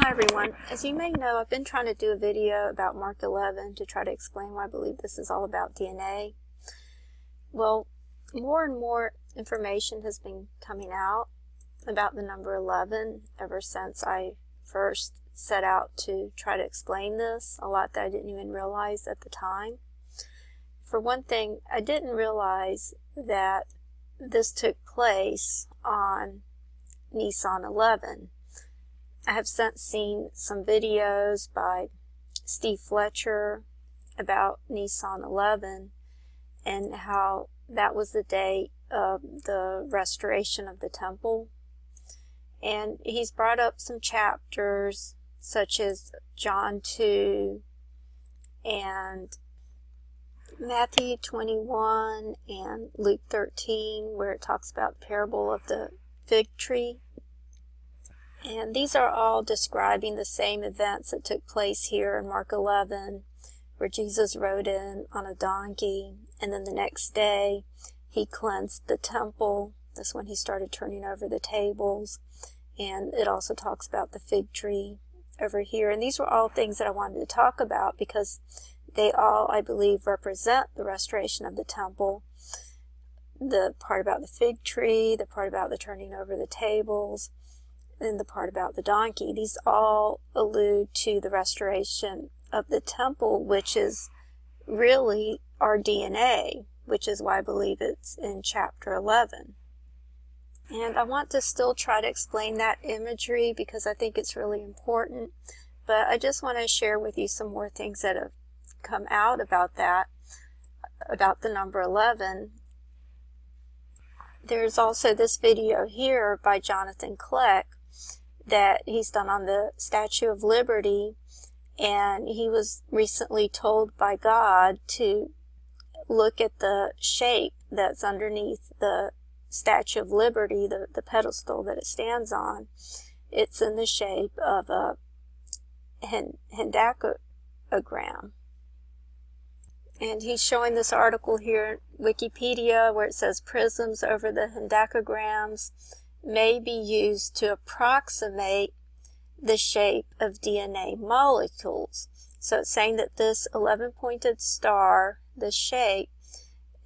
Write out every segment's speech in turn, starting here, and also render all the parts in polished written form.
Hi everyone. As you may know, I've been trying to do a video about Mark 11 to try to explain why I believe this is all about DNA. Well, more and more information has been coming out about the number 11 ever since I first set out to try to explain this, a lot that I didn't even realize at the time. For one thing, I didn't realize that this took place on Nisan 11. I have since seen some videos by Fletcher about Nisan 11 and how that was the date of the restoration of the temple. And he's brought up some chapters such as John 2 and Matthew 21 and Luke 13, where it talks about the parable of the fig tree. And these are all describing the same events that took place here in Mark 11, where Jesus rode in on a donkey, and then the next day he cleansed the temple. That's when he started turning over the tables. And it also talks about the fig tree over here. And these were all things that I wanted to talk about because they all, I believe, represent the restoration of the temple. The part about the fig tree, the part about the turning over the tables, and the part about the donkey. These all allude to the restoration of the temple, which is really our DNA, which is why I believe it's in chapter 11. And I want to still try to explain that imagery because I think it's really important, but I just want to share with you some more things that have come out about that, about the number 11. There's also this video here by Jonathan Kleck that he's done on the Statue of Liberty, and he was recently told by God to look at the shape that's underneath the Statue of Liberty, the pedestal that it stands on. It's in the shape of a hendacogram. And he's showing this article here in Wikipedia where it says prisms over the hendacograms may be used to approximate the shape of DNA molecules. So it's saying that this 11-pointed star, this shape,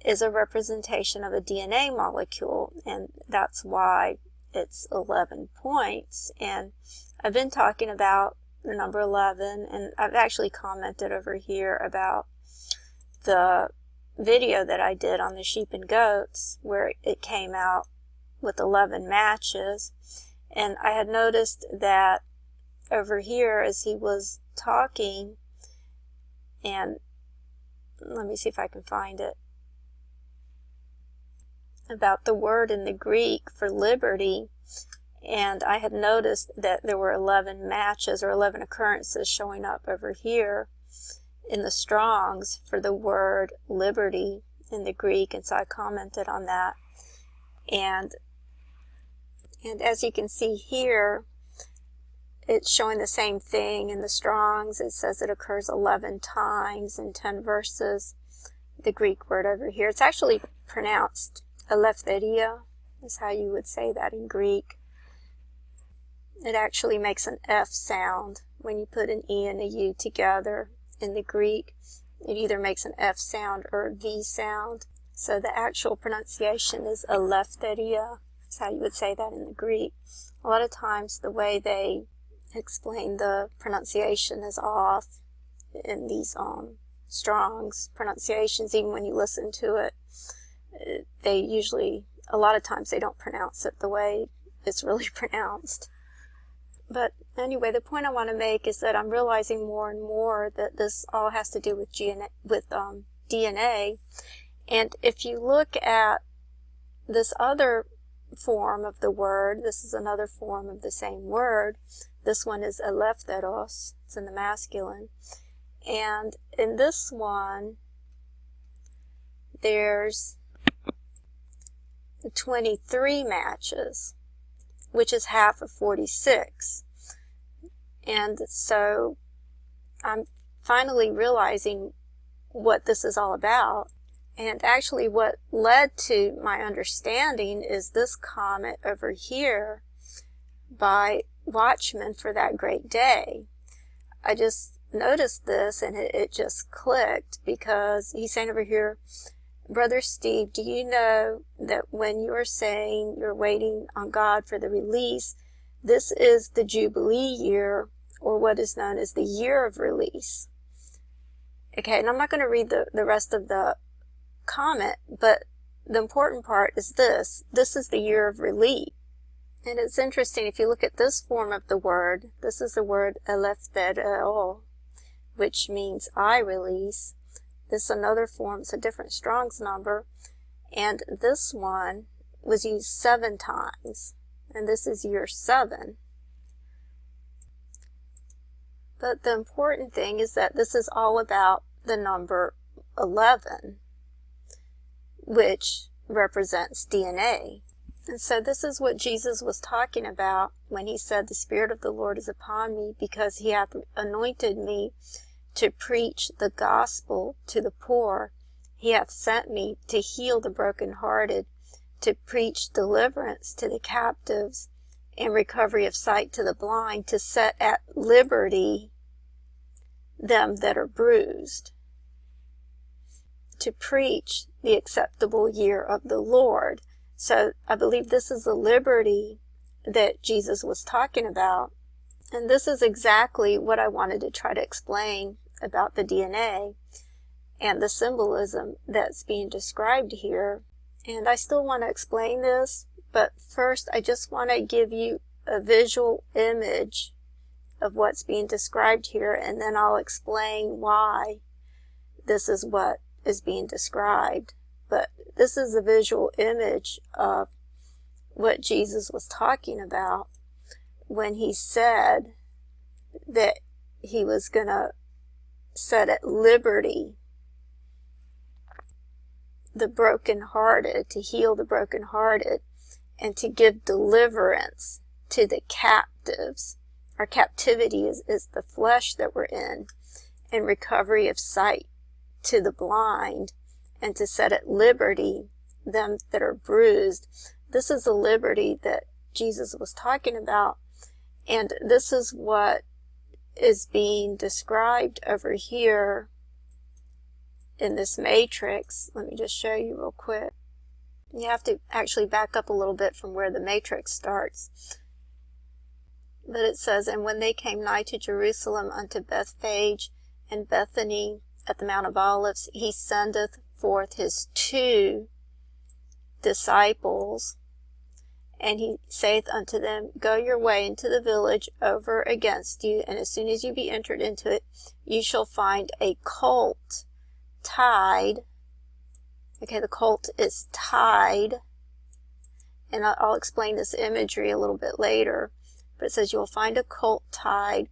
is a representation of a DNA molecule, and that's why it's 11 points. And I've been talking about the number 11, and I've actually commented over here about the video that I did on the sheep and goats where it came out with 11 matches. And I had noticed that over here as he was talking, and let me see if I can find it, about the word in the Greek for liberty, and I had noticed that there were 11 matches or 11 occurrences showing up over here in the Strongs for the word liberty in the Greek, and so I commented on that. And as you can see here, it's showing the same thing in the Strongs. It says it occurs 11 times in 10 verses. The Greek word over here, it's actually pronounced aletheia, is how you would say that in Greek. It actually makes an F sound when you put an E and a U together in the Greek. It either makes an F sound or a V sound. So the actual pronunciation is aletheia. That's how you would say that in the Greek. A lot of times the way they explain the pronunciation is off in these Strong's pronunciations. Even when you listen to it, they usually, a lot of times they don't pronounce it the way it's really pronounced. But anyway, the point I want to make is that I'm realizing more and more that this all has to do with DNA. And if you look at this other form of the word, this is another form of the same word. This one is eleftheros, it's in the masculine. And in this one, there's 23 matches, which is half of 46. And so I'm finally realizing what this is all about. And actually what led to my understanding is this comment over here by watchmen for that great day. I just noticed this and it just clicked, because he's saying over here, Brother Steve, do you know that when you're saying you're waiting on God for the release, this is the Jubilee year, or what is known as the year of release? Okay, and I'm not going to read the rest of the comment, but the important part is this. This is the year of release. And it's interesting, if you look at this form of the word, this is the word elefthero, which means I release. This is another form, it's a different Strong's number, and this one was used 7 times, and this is year 7. But the important thing is that this is all about the number 11, which represents DNA. And so this is what Jesus was talking about when he said, the Spirit of the Lord is upon me, because he hath anointed me to preach the gospel to the poor. He hath sent me to heal the brokenhearted, to preach deliverance to the captives, and recovery of sight to the blind, to set at liberty them that are bruised, to preach the acceptable year of the Lord. So I believe this is the liberty that Jesus was talking about. And this is exactly what I wanted to try to explain about the DNA and the symbolism that's being described here. And I still want to explain this, but first I just want to give you a visual image of what's being described here, and then I'll explain why this is what is being described. But this is a visual image of what Jesus was talking about when he said that he was going to set at liberty the brokenhearted, to heal the brokenhearted, and to give deliverance to the captives. Our captivity is the flesh that we're in, and recovery of sight to the blind, and to set at liberty them that are bruised. This is the liberty that Jesus was talking about, and this is what is being described over here in this matrix. Let me just show you real quick. You have to actually back up a little bit from where the matrix starts. But it says, and when they came nigh to Jerusalem unto Bethphage and Bethany at the Mount of Olives, he sendeth forth his 2 disciples, and he saith unto them, go your way into the village over against you, and as soon as you be entered into it, you shall find a colt tied. Okay, the colt is tied, and I'll explain this imagery a little bit later, but it says you will find a colt tied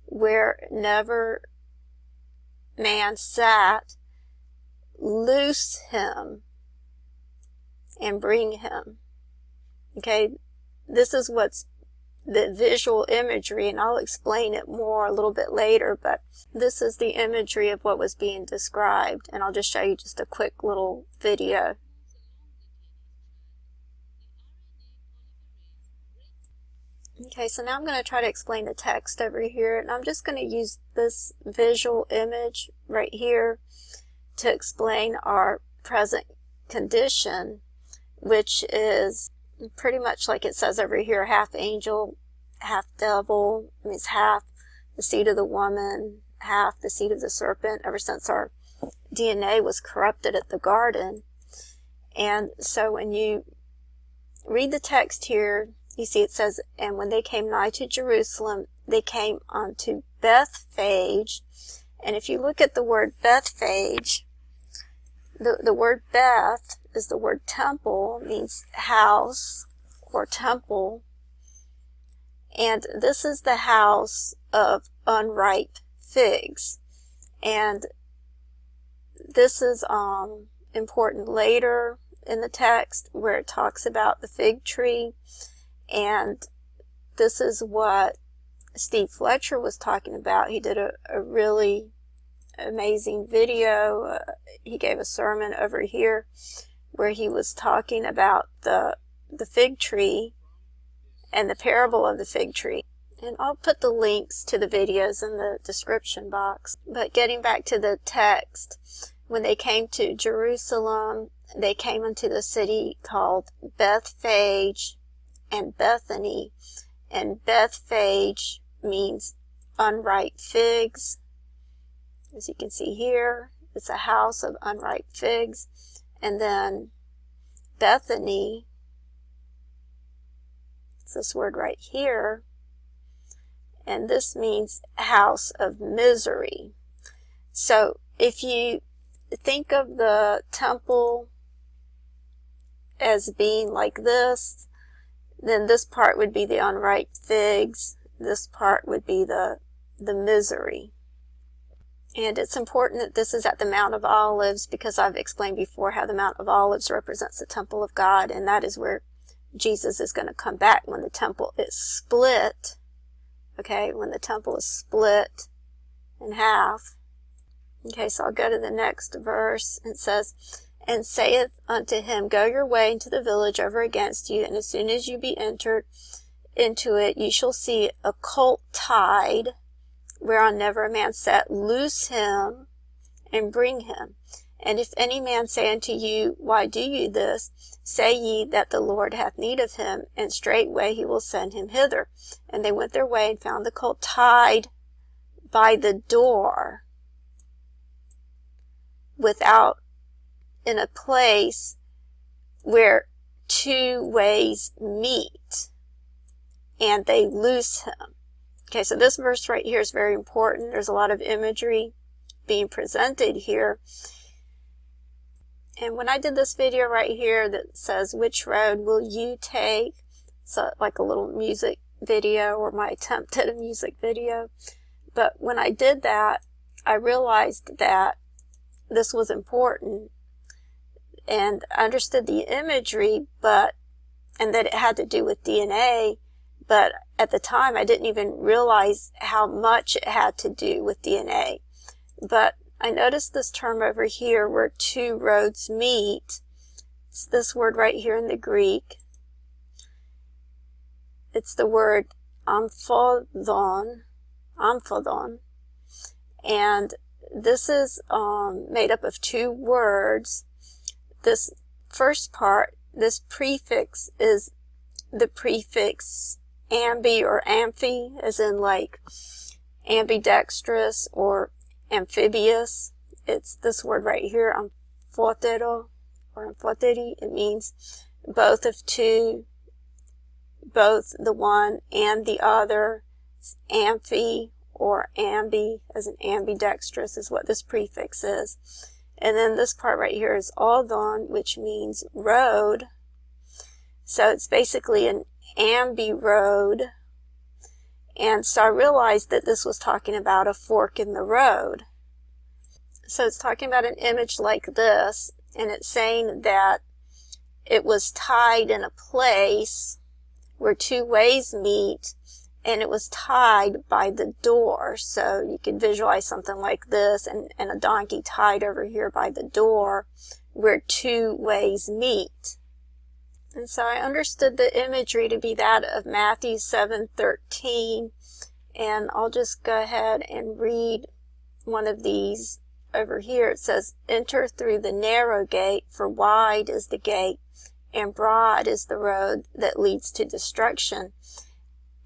where never man sat. Loose him and bring him. Okay, this is what's the visual imagery, and I'll explain it more a little bit later, but this is the imagery of what was being described, and I'll just show you just a quick little video. Okay, so now I'm going to try to explain the text over here, and I'm just going to use this visual image right here to explain our present condition, which is pretty much like it says over here, half angel, half devil. It means half the seed of the woman, half the seed of the serpent, ever since our DNA was corrupted at the garden. And so when you read the text here, you see it says, and when they came nigh to Jerusalem, they came unto Bethphage. And if you look at the word Bethphage, the word Beth is the word temple, means house or temple. And this is the house of unripe figs. And this is important later in the text where it talks about the fig tree. And this is what Steve Fletcher was talking about. He did a really amazing video. He gave a sermon over here where he was talking about the fig tree and the parable of the fig tree. And I'll put the links to the videos in the description box. But getting back to the text, when they came to Jerusalem, they came into the city called Bethphage and Bethany. And Bethphage means unripe figs. As you can see here, it's a house of unripe figs. And then Bethany, it's this word right here, and this means house of misery. So if you think of the temple as being like this, then this part would be the unripe figs, this part would be the misery. And it's important that this is at the Mount of Olives, because I've explained before how the Mount of Olives represents the temple of God, and that is where Jesus is going to come back when the temple is split. Okay, when the temple is split in half. Okay, so I'll go to the next verse. It says, "And saith unto him, Go your way into the village over against you, and as soon as you be entered into it, you shall see a colt tied, whereon never a man sat. Loose him, and bring him. And if any man say unto you, Why do you this? Say ye that the Lord hath need of him, and straightway he will send him hither. And they went their way, and found the colt tied by the door, without, in a place where two ways meet, and they loose him." Okay, so this verse right here is very important. There's a lot of imagery being presented here. And when I did this video right here that says, "Which road will you take?" So like a little music video, or my attempt at a music video. But when I did that, I realized that this was important, and I understood the imagery, and that it had to do with DNA, but at the time I didn't even realize how much it had to do with DNA. But I noticed this term over here where two roads meet. It's this word right here in the Greek. It's the word amphidon, and this is made up of two words. This first part, this prefix, is the prefix ambi or amphi, as in like ambidextrous or amphibious. It's this word right here, amphotero or amphoteri. It means both of two, both the one and the other. It's amphi or ambi, as in ambidextrous is what this prefix is. And then this part right here is aldon, which means road. So it's basically an ambi road. And so I realized that this was talking about a fork in the road. So it's talking about an image like this, and it's saying that it was tied in a place where two ways meet, and it was tied by the door. So you can visualize something like this, and a donkey tied over here by the door where two ways meet. And so I understood the imagery to be that of Matthew 7:13, and I'll just go ahead and read one of these over here. It says, "Enter through the narrow gate, for wide is the gate, and broad is the road that leads to destruction,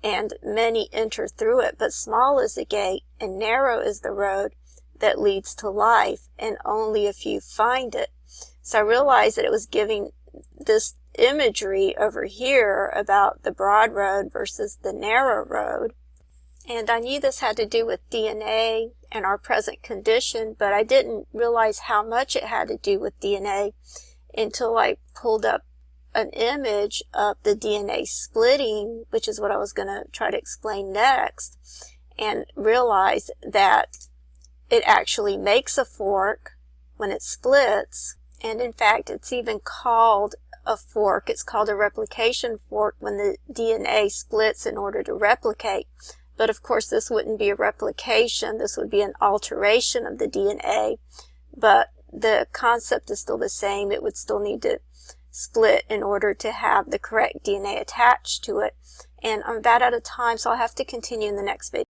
and many enter through it. But small is the gate, and narrow is the road that leads to life, and only a few find it." So I realized that it was giving this imagery over here about the broad road versus the narrow road. And I knew this had to do with DNA and our present condition, but I didn't realize how much it had to do with DNA until I pulled up an image of the DNA splitting, which is what I was going to try to explain next, and realized that it actually makes a fork when it splits. And in fact, it's even called a fork. It's called a replication fork when the DNA splits in order to replicate. But of course, this wouldn't be a replication. This would be an alteration of the DNA. But the concept is still the same. It would still need to split in order to have the correct DNA attached to it. and I'm about out of time, so I'll have to continue in the next video.